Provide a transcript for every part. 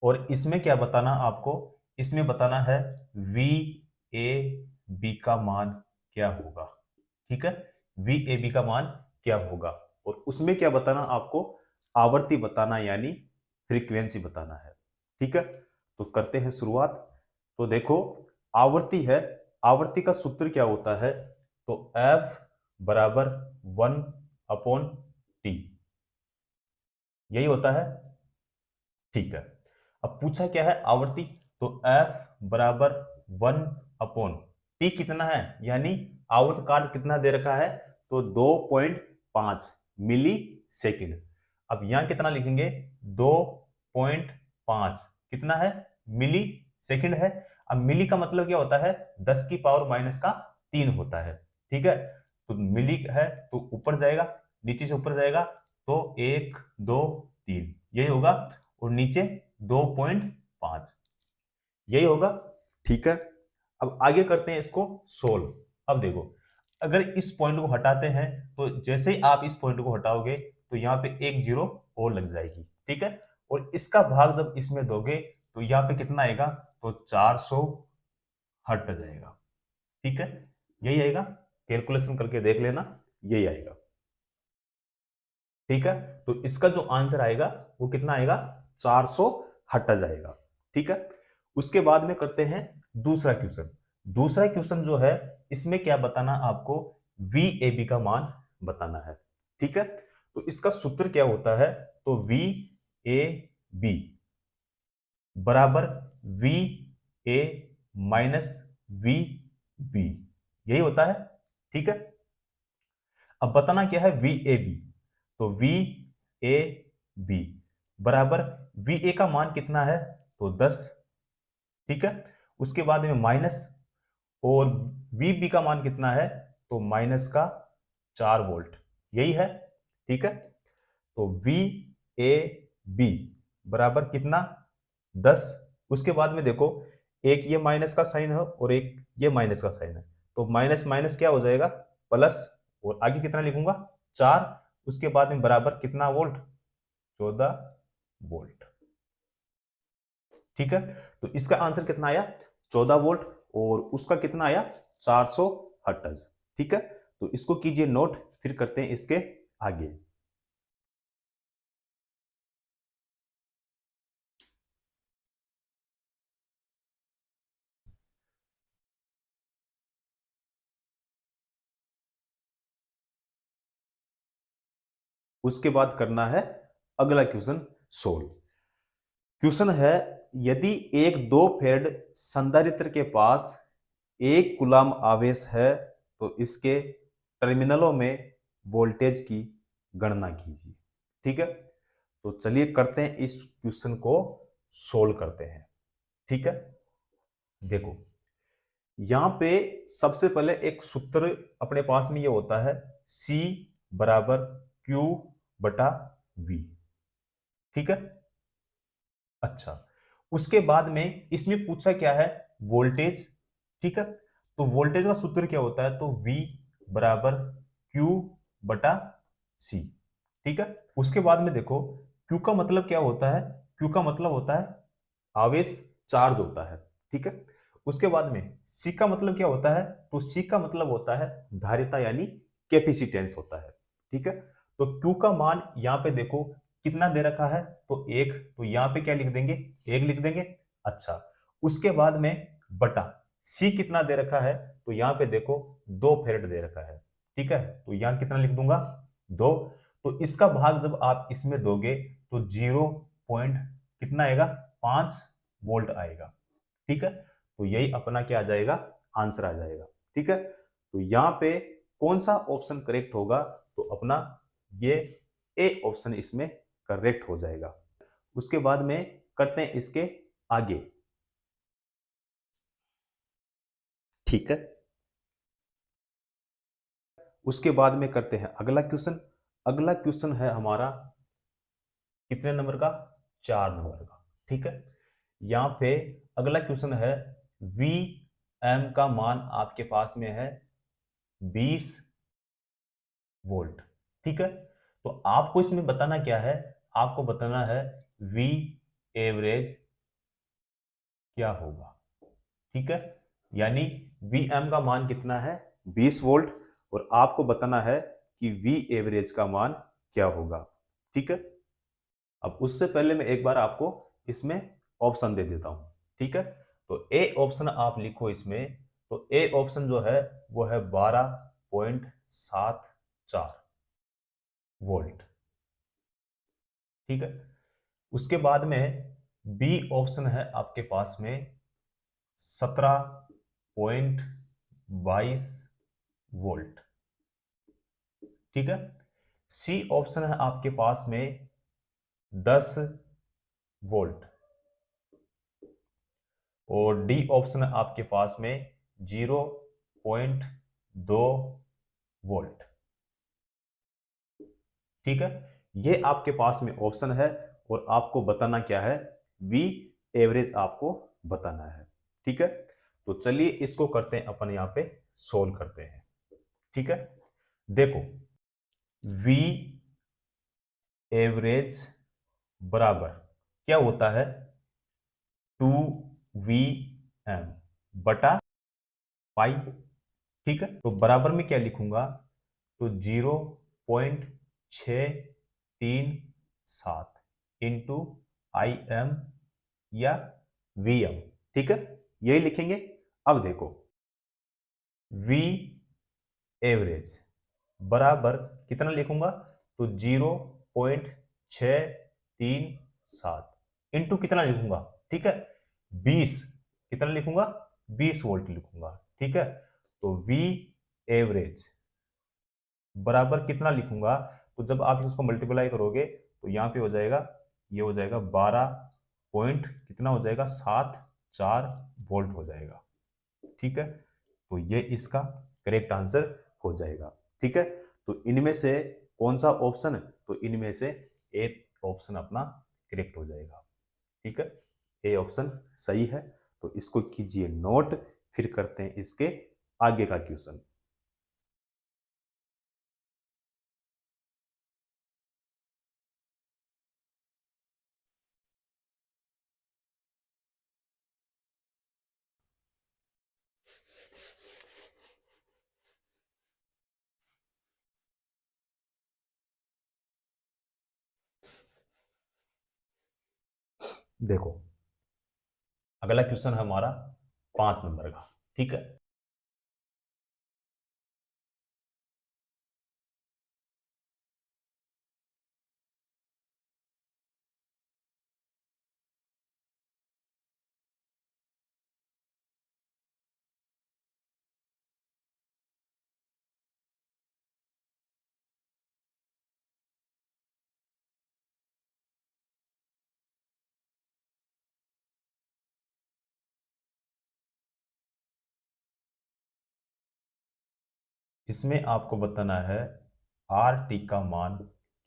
और इसमें क्या बताना आपको, इसमें बताना है वी ए बी का मान क्या होगा। ठीक है, वी ए बी का मान क्या होगा, और उसमें क्या बताना आपको, आवर्ती बताना यानी फ्रीक्वेंसी बताना है। ठीक है, तो करते हैं शुरुआत। तो देखो, आवर्ती है, आवर्ती का सूत्र क्या होता है, तो F बराबर 1/T, यही होता है। ठीक है, अब पूछा क्या है आवर्ती, तो F बराबर 1/T कितना है, यानी आवर्तकाल कितना दे रखा है, तो 2.5 मिली सेकेंड। अब यहां कितना लिखेंगे, 2.5 कितना है, मिली सेकेंड है। अब मिली का मतलब क्या होता है, 10 की पावर माइनस का 3 होता है। ठीक है, तो मिली है तो ऊपर जाएगा, नीचे से ऊपर जाएगा, तो 1 2 3 यही होगा, और नीचे 2.5 यही होगा। ठीक है, अब आगे करते हैं इसको सोल्व। अब देखो, अगर इस पॉइंट को हटाते हैं, तो जैसे ही आप इस पॉइंट को हटाओगे तो यहाँ पे एक जीरो और लग जाएगी। ठीक है, और इसका भाग जब इसमें दोगे तो यहाँ पे कितना आएगा, तो 400 हट जाएगा। ठीक है, यही आएगा, कैलकुलेशन करके देख लेना, यही आएगा। ठीक है, तो इसका जो आंसर आएगा वो कितना आएगा, 400 हटा जाएगा। ठीक है, उसके बाद में करते हैं दूसरा क्वेश्चन। दूसरा क्वेश्चन जो है, इसमें क्या बताना आपको, वी ए बी का मान बताना है। ठीक है, तो इसका सूत्र क्या होता है, तो वी ए बी बराबर V A minus V B, यही होता है। ठीक है, अब बताना क्या है, वी ए बी, तो वी ए बी बराबर वी ए का मान कितना है, तो 10। ठीक है, उसके बाद में माइनस, और वी बी का मान कितना है, तो माइनस का 4 वोल्ट, यही है। ठीक है, तो वी ए बी बराबर कितना, 10। उसके बाद में देखो, एक ये माइनस का साइन है और एक ये माइनस का साइन है, तो माइनस माइनस क्या हो जाएगा, प्लस, और आगे कितना लिखूंगा, 4। उसके बाद में बराबर कितना वोल्ट, 14 वोल्ट। ठीक है, तो इसका आंसर कितना आया, 14 वोल्ट, और उसका कितना आया, 400 हर्ट्ज। ठीक है, तो इसको कीजिए नोट, फिर करते हैं इसके आगे। उसके बाद करना है अगला क्वेश्चन सोल्व। क्वेश्चन है, यदि एक 2 फेरेड संधारित्र के पास 1 कूलम्ब आवेश है, तो इसके टर्मिनलों में वोल्टेज की गणना कीजिए। ठीक है, तो चलिए करते हैं, इस क्वेश्चन को सोल्व करते हैं। ठीक है, देखो, यहां पे सबसे पहले एक सूत्र अपने पास में ये होता है, C बराबर Q बटा V। ठीक है, अच्छा, उसके बाद में इसमें पूछा क्या है, वोल्टेज। ठीक है, तो वोल्टेज का सूत्र क्या होता है, तो V बराबर Q बटा C। ठीक है, उसके बाद में देखो, Q का मतलब क्या होता है, Q का मतलब होता है आवेश, चार्ज होता है। ठीक है, उसके बाद में C का मतलब क्या होता है, तो C का मतलब होता है धारिता यानी कैपेसिटेंस होता है। ठीक है, तो Q का मान यहां पे देखो कितना दे रखा है, तो 1, तो यहां पे क्या लिख देंगे, 1 लिख देंगे। अच्छा, उसके बाद में बटा C कितना दे रखा है, तो यहां पे देखो 2 फेरेड दे रखा है। ठीक है, तो यहां कितना लिख दूंगा, 2। तो इसका भाग जब आप इसमें दोगे तो 0 पॉइंट कितना आएगा, 5 वोल्ट आएगा। ठीक है, तो यही अपना क्या आ जाएगा, आंसर आ जाएगा। ठीक है, तो यहां पे कौन सा ऑप्शन करेक्ट होगा, तो अपना ये ए ऑप्शन इसमें करेक्ट हो जाएगा। उसके बाद में करते हैं इसके आगे। ठीक है, उसके बाद में करते हैं अगला क्वेश्चन। अगला क्वेश्चन है हमारा कितने नंबर का, 4 नंबर का। ठीक है, यहां पे अगला क्वेश्चन है, वी एम का मान आपके पास में है 20 वोल्ट। ठीक है, तो आपको इसमें बताना क्या है, आपको बताना है वी एवरेज क्या होगा। ठीक है, यानी Vm का मान कितना है 20 वोल्ट और आपको बताना है कि V एवरेज का मान क्या होगा। ठीक है, अब उससे पहले मैं एक बार आपको इसमें ऑप्शन दे देता हूं। ठीक है, तो ए ऑप्शन आप लिखो इसमें, तो ए ऑप्शन जो है वो है 12.74 वोल्ट। ठीक है, उसके बाद में बी ऑप्शन है आपके पास में 17.22 वोल्ट। ठीक है, सी ऑप्शन है आपके पास में 10 वोल्ट और डी ऑप्शन है आपके पास में 0.2 वोल्ट। ठीक है, ये आपके पास में ऑप्शन है और आपको बताना क्या है, वी एवरेज आपको बताना है। ठीक है, तो चलिए इसको करते हैं अपन यहां पे सोल्व करते हैं। ठीक है, देखो वी एवरेज बराबर क्या होता है 2Vm बटा पाई। ठीक है, तो बराबर में क्या लिखूंगा, तो 0.637 इंटू IM या VM। ठीक है, यही लिखेंगे। अब देखो V एवरेज बराबर कितना लिखूंगा, तो 0.637 इंटू कितना लिखूंगा, ठीक है 20, कितना लिखूंगा 20 वोल्ट लिखूंगा। ठीक है, तो V एवरेज बराबर कितना लिखूंगा, तो जब आप इसको मल्टीप्लाई करोगे तो यहां पे हो जाएगा, ये हो जाएगा 12 पॉइंट कितना हो जाएगा 74 वोल्ट हो जाएगा। ठीक है, तो ये इसका करेक्ट आंसर हो जाएगा। ठीक है, तो इनमें से कौन सा ऑप्शन है, तो इनमें से ए ऑप्शन अपना करेक्ट हो जाएगा। ठीक है, ए ऑप्शन सही है, तो इसको कीजिए नोट, फिर करते हैं इसके आगे का क्वेश्चन। देखो अगला क्वेश्चन है हमारा 5 नंबर का। ठीक है, इसमें आपको बताना है RT का मान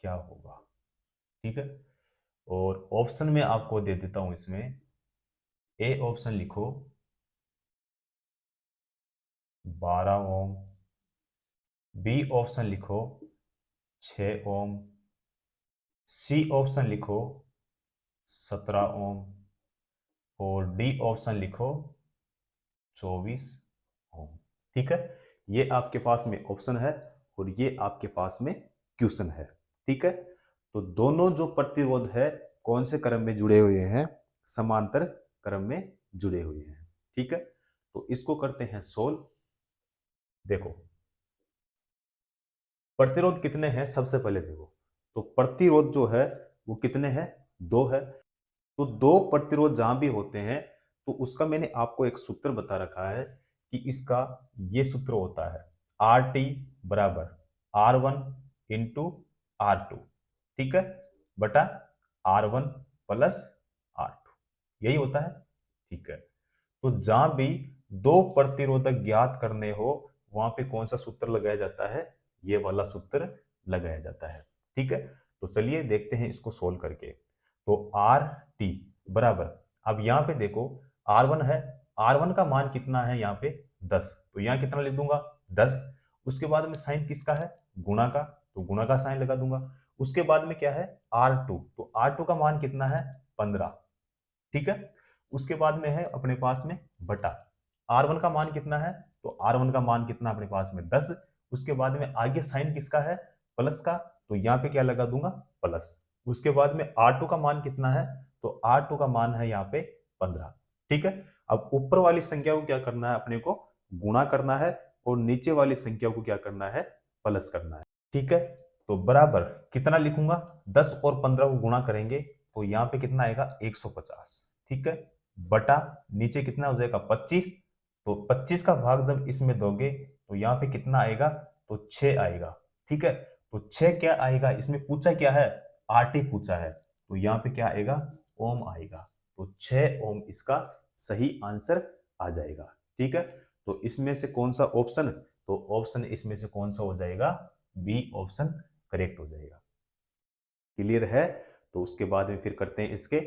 क्या होगा। ठीक है, और ऑप्शन में आपको दे देता हूं, इसमें ए ऑप्शन लिखो 12 ओम, बी ऑप्शन लिखो 6 ओम, सी ऑप्शन लिखो 17 ओम और डी ऑप्शन लिखो 24 ओम। ठीक है, ये आपके पास में ऑप्शन है और ये आपके पास में क्वेश्चन है। ठीक है, तो दोनों जो प्रतिरोध है कौन से क्रम में जुड़े हुए हैं, समांतर क्रम में जुड़े हुए हैं। ठीक है, तो इसको करते हैं सोल्व। देखो प्रतिरोध कितने हैं, सबसे पहले देखो, तो प्रतिरोध जो है वो कितने हैं, 2 है। तो 2 प्रतिरोध जहां भी होते हैं तो उसका मैंने आपको एक सूत्र बता रखा है कि इसका ये सूत्र होता है RT बराबर R1 इंटू R2। ठीक है, बटा R1 प्लस R2, यही होता है। ठीक है, तो जहां भी 2 प्रतिरोधक ज्ञात करने हो वहां पे कौन सा सूत्र लगाया जाता है, ये वाला सूत्र लगाया जाता है। ठीक है, तो चलिए देखते हैं इसको सोल्व करके। तो RT बराबर, अब यहां पे देखो R1 है, R1 का मान कितना है यहाँ पे 10, तो यहाँ कितना लिख दूंगा 10। उसके बाद में साइन किसका है, गुणा का, तो गुणा का साइन लगा दूंगा। उसके बाद में क्या है R2, तो R2 का मान कितना है 15। ठीक है, उसके बाद में है अपने पास में बटा R1 का मान कितना है, तो R1 का मान कितना अपने पास में 10। उसके बाद में आगे साइन किसका है, प्लस का, तो यहाँ पे क्या लगा दूंगा, प्लस। उसके बाद में R2 का मान कितना है, तो R2 का मान है यहाँ पे 15। ठीक है, अब ऊपर वाली संख्या को क्या करना है, अपने को गुणा करना है, और नीचे वाली संख्या को क्या करना है, प्लस करना है। ठीक है, तो बराबर कितना लिखूंगा, 10 और 15 को गुणा करेंगे तो यहाँ पे कितना आएगा 150। ठीक है, बटा नीचे कितना हो जाएगा 25, तो 25 का भाग जब इसमें दोगे तो यहाँ पे कितना आएगा, तो 6 आएगा। ठीक है, तो 6 क्या आएगा, इसमें पूछा क्या है, आरटी पूछा है, तो यहाँ पे क्या आएगा, ओम आएगा। तो 6 ओम इसका सही आंसर आ जाएगा। ठीक है, तो इसमें से कौन सा ऑप्शन, तो ऑप्शन इसमें से कौन सा हो जाएगा, बी ऑप्शन करेक्ट हो जाएगा। क्लियर है, तो उसके बाद में फिर करते हैं इसके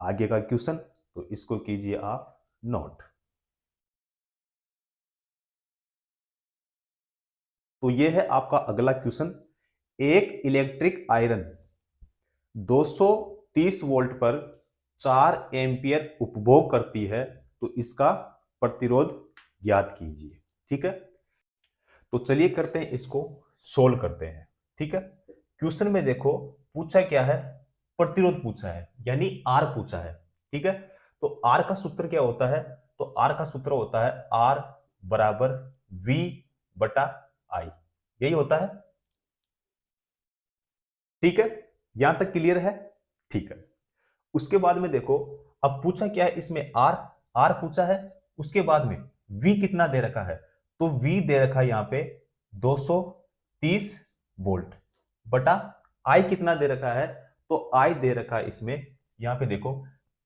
आगे का क्वेश्चन, तो इसको कीजिए आप नोट। तो ये है आपका अगला क्वेश्चन। एक इलेक्ट्रिक आयरन 230 वोल्ट पर 4 एम्पियर उपभोग करती है, तो इसका प्रतिरोध ज्ञात कीजिए। ठीक है, तो चलिए करते हैं इसको सोल्व करते हैं। ठीक है, क्वेश्चन में देखो पूछा क्या है, प्रतिरोध पूछा है, यानी आर पूछा है। ठीक है, तो आर का सूत्र क्या होता है, तो आर का सूत्र होता है आर बराबर वी बटा आई, यही होता है। ठीक है, यहां तक क्लियर है। ठीक है, उसके बाद में देखो अब पूछा क्या है, इसमें आर, आर पूछा है, उसके बाद में वी कितना दे रखा है, तो वी दे रखा है यहां पे 230 वोल्ट बटा आई कितना दे रखा है, तो आई दे रखा है इसमें यहां पे देखो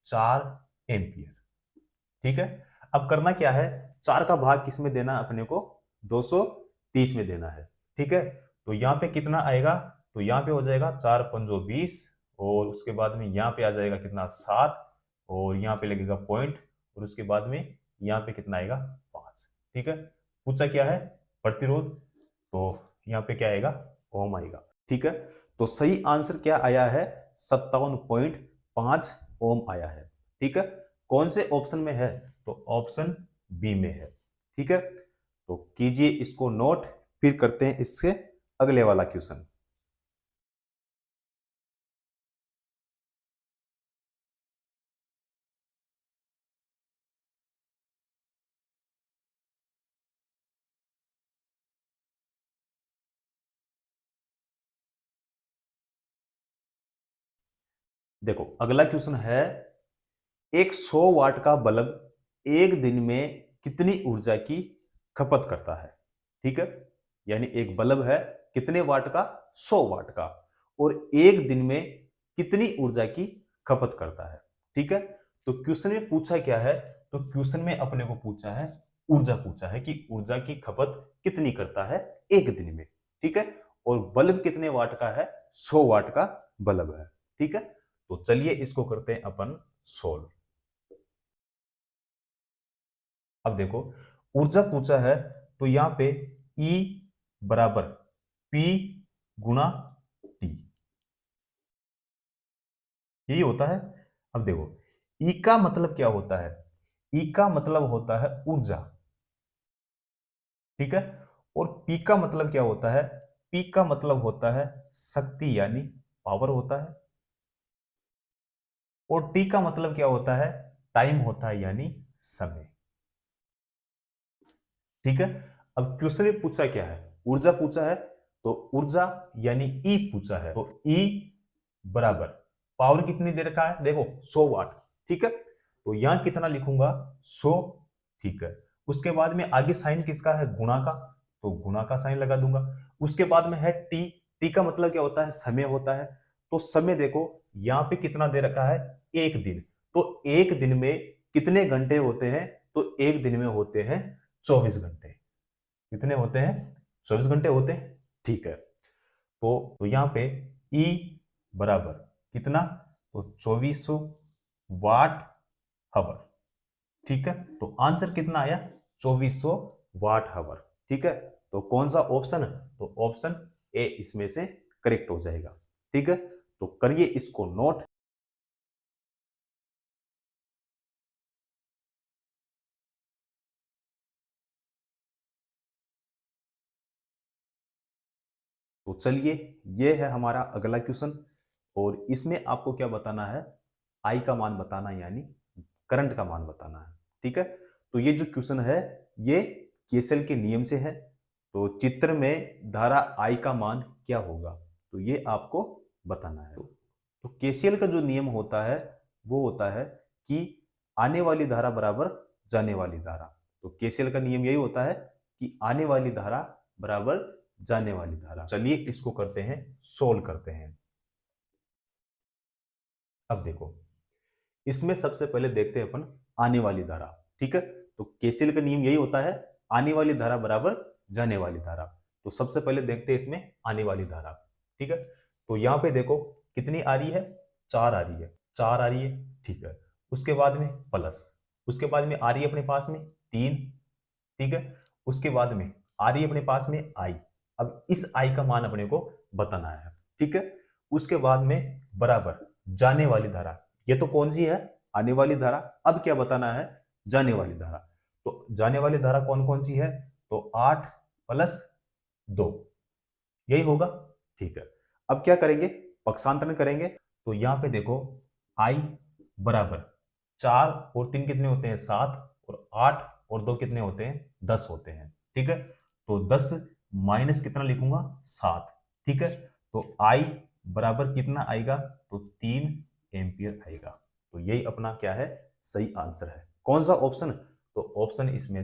4 एम्पियर। ठीक है, अब करना क्या है, 4 का भाग किस में देना है अपने को, 230 में देना है। ठीक है, तो यहां पे कितना आएगा, तो यहां पे हो जाएगा 4 पंजो 20, और उसके बाद में यहाँ पे आ जाएगा कितना 7, और यहाँ पे लगेगा पॉइंट, और उसके बाद में यहाँ पे कितना आएगा 5। ठीक है, पूछा क्या है, प्रतिरोध, तो यहाँ पे क्या आएगा, ओम आएगा। ठीक है, तो सही आंसर क्या आया है, 57.5 ओम आया है। ठीक है, कौन से ऑप्शन में है, तो ऑप्शन बी में है। ठीक है, तो कीजिए इसको नोट, फिर करते हैं इससे अगले वाला क्वेश्चन। देखो अगला क्वेश्चन है, एक 100 वाट का बल्ब एक दिन में कितनी ऊर्जा की खपत करता है। ठीक है, यानी एक बल्ब है कितने वाट का, 100 वाट का, और एक दिन में कितनी ऊर्जा की खपत करता है। ठीक है, तो क्वेश्चन में पूछा क्या है, तो क्वेश्चन में अपने को पूछा है ऊर्जा, पूछा है कि ऊर्जा की खपत कितनी करता है एक दिन में। ठीक है, और बल्ब कितने वाट का है, 100 वाट का बल्ब है। ठीक है, तो चलिए इसको करते हैं अपन सोल्व। अब देखो ऊर्जा पूछा है, तो यहां पे E बराबर P गुणा T, यही होता है। अब देखो E का मतलब क्या होता है, E का मतलब होता है ऊर्जा। ठीक है, और P का मतलब क्या होता है, P का मतलब होता है शक्ति यानी पावर होता है, और T का मतलब क्या होता है, टाइम होता है यानी समय। ठीक है, अब क्वेश्चन में पूछा क्या है, ऊर्जा पूछा है, तो ऊर्जा यानी ई पूछा है, तो ई बराबर पावर कितनी दे रखा है, देखो 100 वाट। ठीक है, तो यहां कितना लिखूंगा 100। ठीक है, उसके बाद में आगे साइन किसका है, गुणा का, तो गुणा का साइन लगा दूंगा। उसके बाद में है टी, टी का मतलब क्या होता है, समय होता है, तो समय देखो यहां पे कितना दे रखा है, एक दिन, तो एक दिन में कितने घंटे होते हैं, तो एक दिन में होते हैं 24 घंटे। कितने होते हैं, 24 घंटे होते हैं। ठीक है, तो यहां पे E बराबर कितना, तो 2400 वाट हवर। ठीक है, तो आंसर कितना आया, 2400 वाट हवर। ठीक है, तो कौन सा ऑप्शन है, तो ऑप्शन ए इसमें से करेक्ट हो जाएगा। ठीक है, तो करिए इसको नोट। तो चलिए, ये है हमारा अगला क्वेश्चन और इसमें आपको क्या बताना है, आई का मान बताना है, यानी करंट का मान बताना है। ठीक है, तो ये जो क्वेश्चन है ये केसीएल के नियम से है। तो चित्र में धारा आई का मान क्या होगा, तो ये आपको बताना है। तो केसीएल का जो नियम होता है वो होता है कि आने वाली धारा बराबर जाने वाली धारा। तो केसीएल का नियम यही होता है कि आने वाली धारा बराबर जाने वाली धारा। चलिए इसको करते हैं, सोल्व करते हैं। अब देखो, इसमें सबसे पहले देखते हैं अपन आने वाली धारा। ठीक है, तो केसीएल का नियम यही होता है, आने वाली धारा बराबर जाने वाली धारा। तो सबसे पहले देखते हैं इसमें आने वाली धारा। ठीक है, तो यहां पे देखो कितनी आ रही है, 4 आ रही है, 4 आ रही है। ठीक है, उसके बाद में प्लस, उसके बाद में आ रही है अपने पास में 3। ठीक है, उसके बाद में आ रही है अपने पास में आई। अब इस आई का मान अपने को बताना है। ठीक है, उसके बाद में बराबर जाने वाली धारा, ये तो कौन सी है, आने वाली धारा। अब क्या बताना है, जाने वाली धारा। तो जाने वाली धारा कौन कौन सी है, तो 8 प्लस 2, यही होगा। ठीक है, अब क्या करेंगे, पक्षांतरण करेंगे। तो यहां पे देखो आई बराबर 4 और 3 कितने होते हैं, 7, और 8 और 2 कितने होते हैं, 10 होते हैं। ठीक है, तो 10 माइनस कितना लिखूंगा, 7। ठीक है, तो आई बराबर कितना आएगा, तो 3 एम्पियर आएगा। तो यही अपना क्या है, सही आंसर है। कौन सा ऑप्शन, तो ऑप्शन इसमें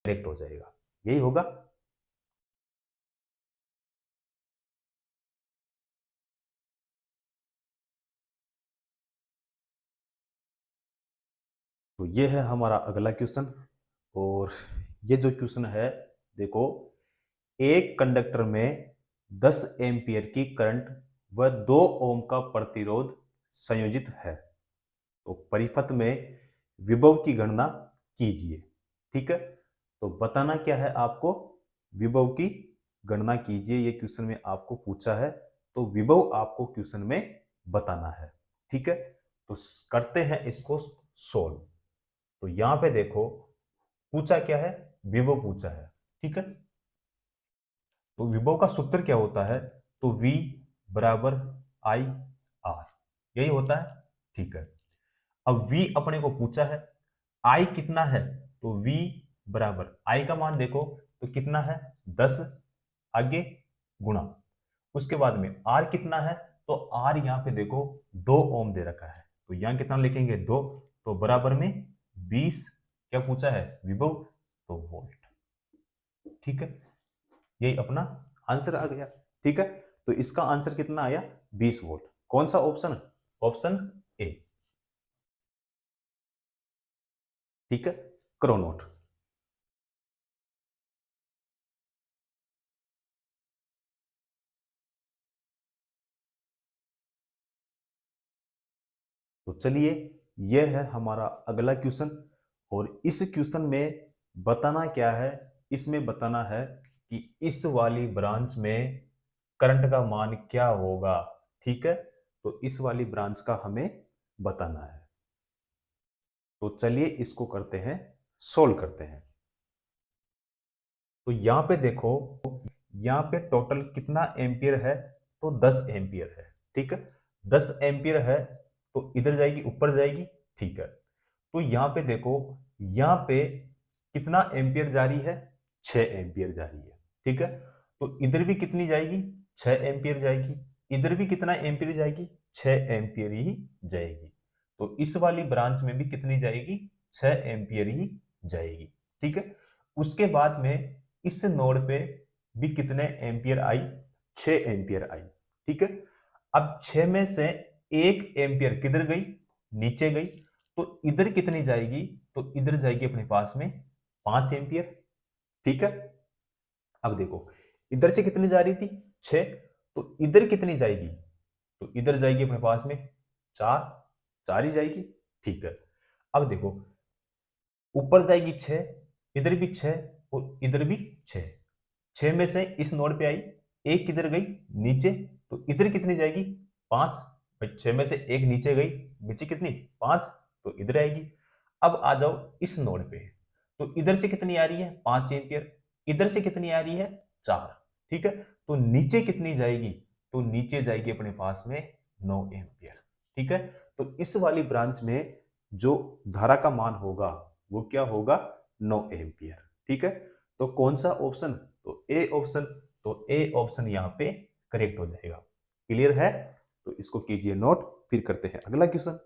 करेक्ट हो जाएगा, यही होगा। तो ये है हमारा अगला क्वेश्चन और ये जो क्वेश्चन है, देखो एक कंडक्टर में 10 एम्पियर की करंट व 2 ओम का प्रतिरोध संयोजित है। तो परिपथ में विभव की गणना कीजिए। ठीक है, तो बताना क्या है आपको, विभव की गणना कीजिए, ये क्वेश्चन में आपको पूछा है। तो विभव आपको क्वेश्चन में बताना है। ठीक है, तो करते हैं इसको सोल्व। तो यहां पे देखो पूछा क्या है, विभव पूछा है। ठीक है, तो विभव का सूत्र क्या होता है, तो V बराबर आई आर, यही होता है। ठीक है, अब V अपने को पूछा है, I कितना है, तो V बराबर I का मान देखो तो कितना है, 10, आगे गुणा, उसके बाद में R कितना है, तो R यहाँ पे देखो 2 ओम दे रखा है, तो यहाँ कितना लिखेंगे 2, तो बराबर में 20, क्या पूछा है, विभव, तो वोल्ट। ठीक है, यही अपना आंसर आ गया। ठीक है, तो इसका आंसर कितना आया, 20 वोल्ट। कौन सा ऑप्शन, ऑप्शन ए। ठीक है, करो नोट। तो चलिए, यह है हमारा अगला क्वेश्चन और इस क्वेश्चन में बताना क्या है, इसमें बताना है कि इस वाली ब्रांच में करंट का मान क्या होगा। ठीक है, तो इस वाली ब्रांच का हमें बताना है। तो चलिए इसको करते हैं, सोल्व करते हैं। तो यहां पे देखो, यहां पे टोटल कितना एम्पियर है, तो 10 एम्पियर है। ठीक है, 10 एम्पियर है तो इधर जाएगी, ऊपर जाएगी। ठीक है, तो यहां पे देखो, यहां पे कितना एम्पियर जारी है, 6 एम्पियर जारी है। ठीक है, तो इधर भी कितनी जाएगी, 6 एम्पियर जाएगी, इधर भी कितना एम्पियर जाएगी, 6 एम्पियर ही जाएगी। तो इस वाली ब्रांच में भी कितनी जाएगी, 6 एम्पियर ही जाएगी। ठीक है, उसके बाद में इस नोड पे भी कितने एम्पियर आई, 6 एम्पियर आई। ठीक है, अब 6 में से 1 एम्पियर किधर गई, नीचे गई, तो इधर कितनी जाएगी, तो इधर जाएगी अपने पास में 5 एम्पियर। ठीक है, अब देखो इधर से कितनी जा रही थी, 6, तो इधर कितनी जाएगी, तो इधर जाएगी अपने पास में 4, 4 ही जाएगी। ठीक है, अब देखो ऊपर जाएगी 6, इधर भी 6 और इधर भी 6, 6 में से इस नोड पे आई, एक किधर गई, नीचे, तो इधर कितनी जाएगी, 5। भाई 6 में से एक नीचे गई, नीचे कितनी, 5, तो इधर आएगी। अब आ जाओ इस नोड पे, तो इधर से कितनी आ रही है, 5 एम्पियर, इधर से कितनी आ रही है, 4, ठीक है, तो नीचे कितनी जाएगी, तो नीचे जाएगी अपने पास में 9 एम्पियर। ठीक है, तो इस वाली ब्रांच में जो धारा का मान होगा वो क्या होगा, 9 एम्पियर। ठीक है, तो कौन सा ऑप्शन, तो ए ऑप्शन, तो ए ऑप्शन यहां पे करेक्ट हो जाएगा। क्लियर है, तो इसको कीजिए नोट, फिर करते हैं अगला क्वेश्चन।